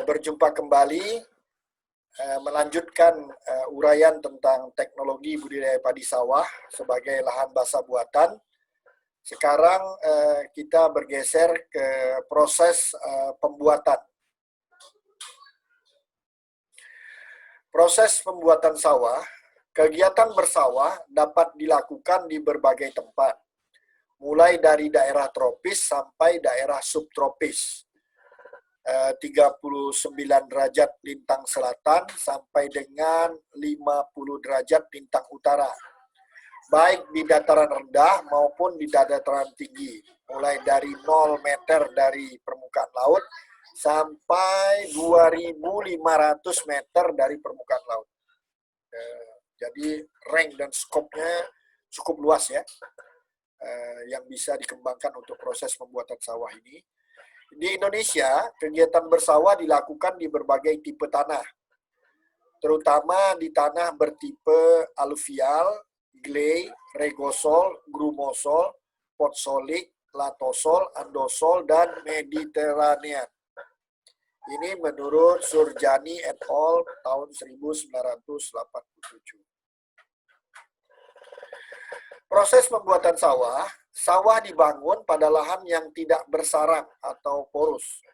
Berjumpa kembali melanjutkan uraian tentang teknologi budidaya padi sawah sebagai lahan basah buatan. Sekarang kita bergeser ke proses pembuatan. Proses pembuatan sawah, kegiatan bersawah dapat dilakukan di berbagai tempat, mulai dari daerah tropis sampai daerah subtropis. 39 derajat lintang selatan sampai dengan 50 derajat lintang utara, baik di dataran rendah maupun di dataran tinggi, mulai dari 0 meter dari permukaan laut sampai 2.500 meter dari permukaan laut. Jadi range dan skopnya cukup luas ya, yang bisa dikembangkan untuk proses pembuatan sawah ini. Di Indonesia, kegiatan bersawah dilakukan di berbagai tipe tanah, terutama di tanah bertipe aluvial, clay, regosol, grumosol, potsolik, latosol, andosol, dan mediterranean. Ini menurut Surjani et al. Tahun 1987. Proses pembuatan sawah, sawah dibangun pada lahan yang tidak bersarang atau porus,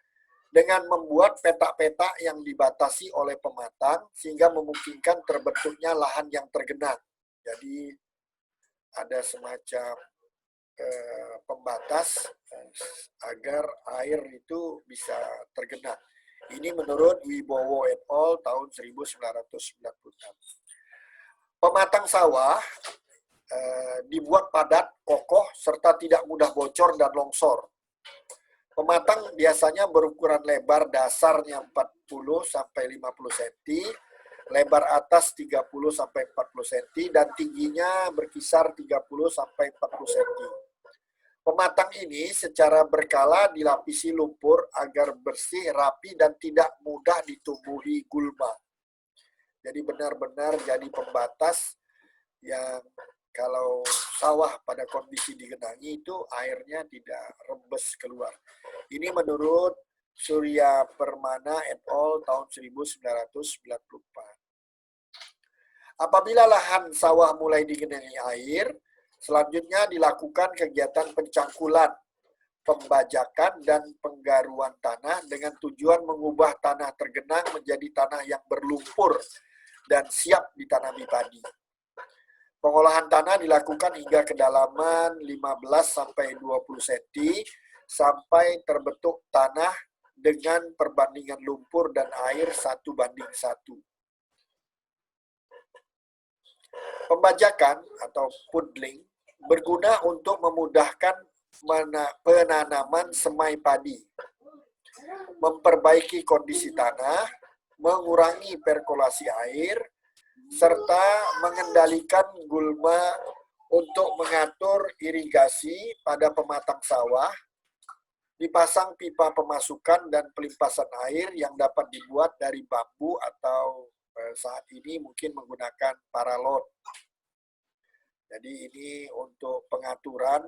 dengan membuat petak-petak yang dibatasi oleh pematang sehingga memungkinkan terbentuknya lahan yang tergenang. Jadi ada semacam pembatas agar air itu bisa tergenang. Ini menurut Wibowo et al. Tahun 1996. Pematang sawah dibuat padat, kokoh, serta tidak mudah bocor dan longsor. Pematang biasanya berukuran lebar dasarnya 40-50 cm, lebar atas 30-40 cm, dan tingginya berkisar 30-40 cm. Pematang ini secara berkala dilapisi lumpur agar bersih, rapi, dan tidak mudah ditumbuhi gulma. Jadi benar-benar jadi pembatas yang kalau sawah pada kondisi digenangi itu airnya tidak rembes keluar. Ini menurut Surya Permana et al. Tahun 1994. Apabila lahan sawah mulai digenangi air, selanjutnya dilakukan kegiatan pencangkulan, pembajakan, dan penggaruan tanah dengan tujuan mengubah tanah tergenang menjadi tanah yang berlumpur dan siap ditanami padi. Pengolahan tanah dilakukan hingga kedalaman 15-20 cm sampai terbentuk tanah dengan perbandingan lumpur dan air 1:1. Pembajakan atau pudling berguna untuk memudahkan penanaman semai padi, memperbaiki kondisi tanah, mengurangi perkolasi air, serta mengendalikan gulma untuk mengatur irigasi pada pematang sawah, dipasang pipa pemasukan dan pelimpasan air yang dapat dibuat dari bambu atau saat ini mungkin menggunakan paralon. Jadi ini untuk pengaturan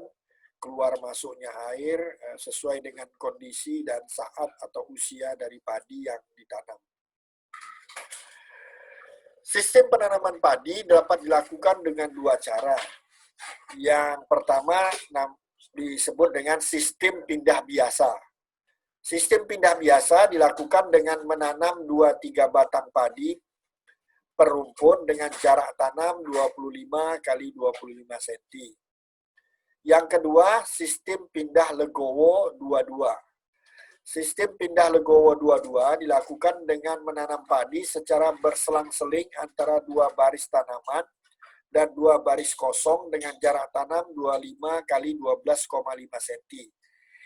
keluar masuknya air sesuai dengan kondisi dan saat atau usia dari padi yang ditanam. Sistem penanaman padi dapat dilakukan dengan dua cara. Yang pertama disebut dengan sistem pindah biasa. Sistem pindah biasa dilakukan dengan menanam 2-3 batang padi per rumpun dengan jarak tanam 25 x 25 cm. Yang kedua, sistem pindah legowo 22. Sistem pindah legowo 22 dilakukan dengan menanam padi secara berselang-seling antara 2 baris tanaman dan 2 baris kosong dengan jarak tanam 25 x 12,5 cm.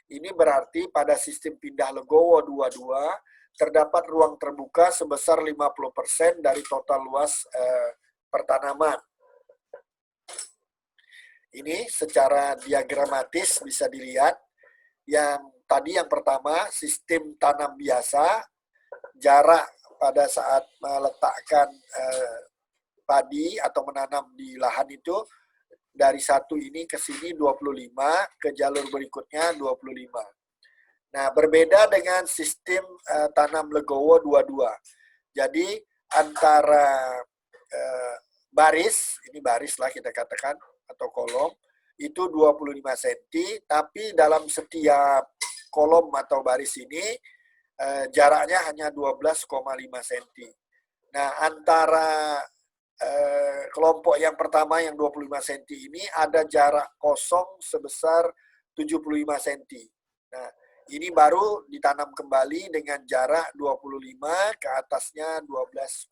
Ini berarti pada sistem pindah legowo 22 terdapat ruang terbuka sebesar 50% dari total luas pertanaman. Ini secara diagramatis bisa dilihat. Yang pertama, sistem tanam biasa, jarak pada saat meletakkan padi atau menanam di lahan itu dari satu ini ke sini 25, ke jalur berikutnya 25. Nah, berbeda dengan sistem tanam legowo 22. Jadi antara baris, ini baris lah kita katakan, atau kolom, itu 25 cm, tapi dalam setiap kolom atau baris ini jaraknya hanya 12,5 cm. Nah, antara kelompok yang pertama yang 25 cm ini ada jarak kosong sebesar 75 cm. Nah, ini baru ditanam kembali dengan jarak 25, ke atasnya 12,5.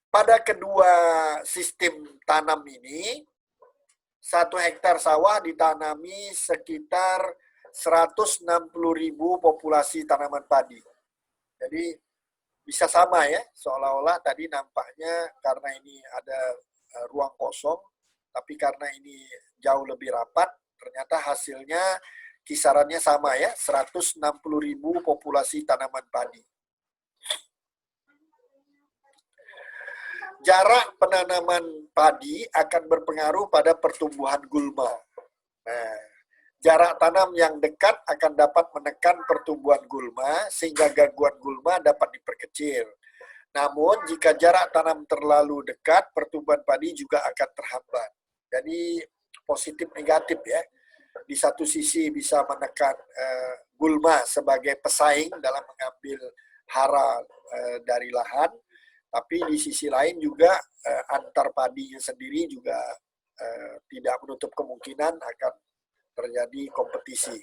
Pada kedua sistem tanam ini, 1 hektar sawah ditanami sekitar 160.000 populasi tanaman padi. Jadi bisa sama ya, seolah-olah tadi nampaknya karena ini ada ruang kosong, tapi karena ini jauh lebih rapat, ternyata hasilnya kisarannya sama ya, 160.000 populasi tanaman padi. Jarak penanaman padi akan berpengaruh pada pertumbuhan gulma. Nah, jarak tanam yang dekat akan dapat menekan pertumbuhan gulma sehingga gangguan gulma dapat diperkecil. Namun, jika jarak tanam terlalu dekat, pertumbuhan padi juga akan terhambat. Jadi, positif negatif ya. Di satu sisi bisa menekan gulma sebagai pesaing dalam mengambil hara dari lahan, tapi di sisi lain juga antar padinya sendiri juga tidak menutup kemungkinan akan terjadi kompetisi.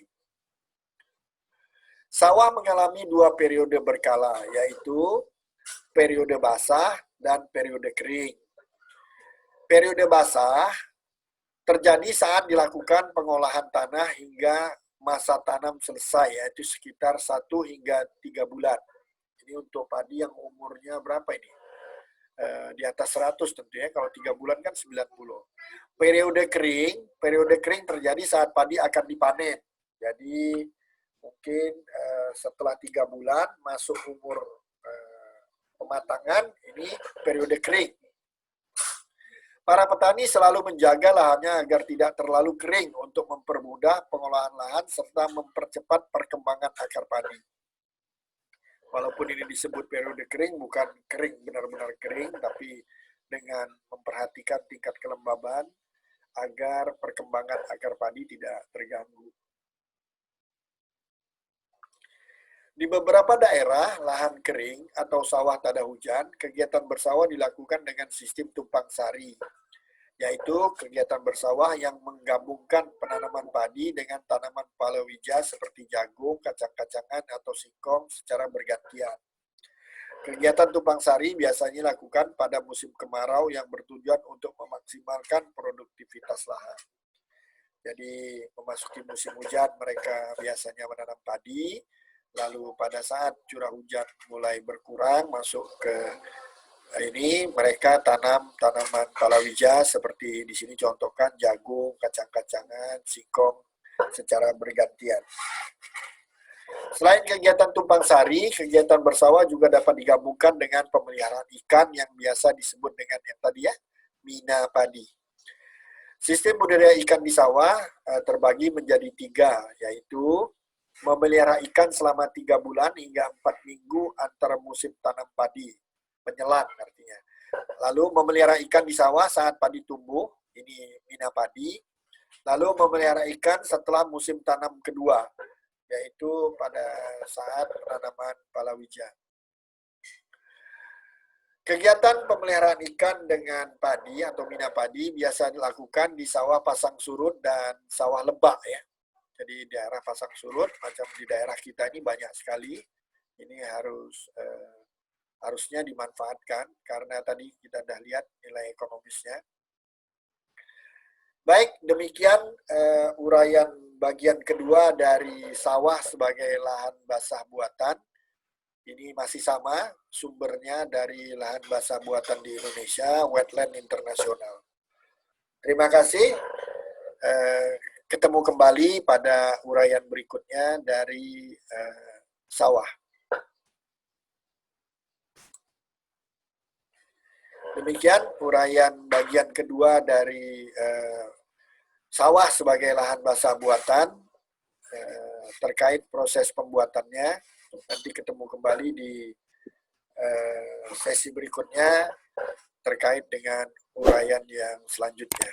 Sawah mengalami 2 periode berkala, yaitu periode basah dan periode kering. Periode basah terjadi saat dilakukan pengolahan tanah hingga masa tanam selesai, yaitu sekitar 1 hingga 3 bulan. Ini untuk padi yang umurnya berapa ini? Di atas 100 tentu ya, kalau 3 bulan kan 90. Periode kering terjadi saat padi akan dipanen. Jadi mungkin setelah 3 bulan masuk umur pematangan, ini periode kering. Para petani selalu menjaga lahannya agar tidak terlalu kering untuk mempermudah pengolahan lahan serta mempercepat perkembangan akar padi. Walaupun ini disebut periode kering, bukan kering benar-benar kering, tapi dengan memperhatikan tingkat kelembaban agar perkembangan akar padi tidak terganggu. Di beberapa daerah, lahan kering atau sawah tak ada hujan, kegiatan bersawah dilakukan dengan sistem tumpang sari, yaitu kegiatan bersawah yang menggabungkan penanaman padi dengan tanaman palawija seperti jagung, kacang-kacangan, atau singkong secara bergantian. Kegiatan tumpang sari biasanya dilakukan pada musim kemarau yang bertujuan untuk memaksimalkan produktivitas lahan. Jadi memasuki musim hujan mereka biasanya menanam padi, lalu pada saat curah hujan mulai berkurang masuk ke ini mereka tanam tanaman palawija seperti di sini contohkan jagung, kacang-kacangan, singkong secara bergantian. Selain kegiatan tumpang sari, kegiatan bersawah juga dapat digabungkan dengan pemeliharaan ikan yang biasa disebut dengan yang tadi ya, mina padi. Sistem budidaya ikan di sawah terbagi menjadi 3, yaitu memelihara ikan selama 3 bulan hingga 4 minggu antara musim tanam padi. Penyelan artinya. Lalu memelihara ikan di sawah saat padi tumbuh, ini mina padi. Lalu memelihara ikan setelah musim tanam kedua, yaitu pada saat penanaman palawija. Kegiatan pemeliharaan ikan dengan padi atau mina padi biasa dilakukan di sawah pasang surut dan sawah lebak ya. Jadi daerah pasang surut macam di daerah kita ini banyak sekali. Ini harusnya dimanfaatkan karena tadi kita sudah lihat nilai ekonomisnya. Baik, demikian uraian bagian kedua dari sawah sebagai lahan basah buatan. Ini masih sama sumbernya dari lahan basah buatan di Indonesia, Wetland Internasional. Terima kasih. Ketemu kembali pada uraian berikutnya dari sawah. Demikian uraian bagian kedua dari sawah sebagai lahan basah buatan. terkait proses pembuatannya. Nanti ketemu kembali di sesi berikutnya terkait dengan uraian yang selanjutnya.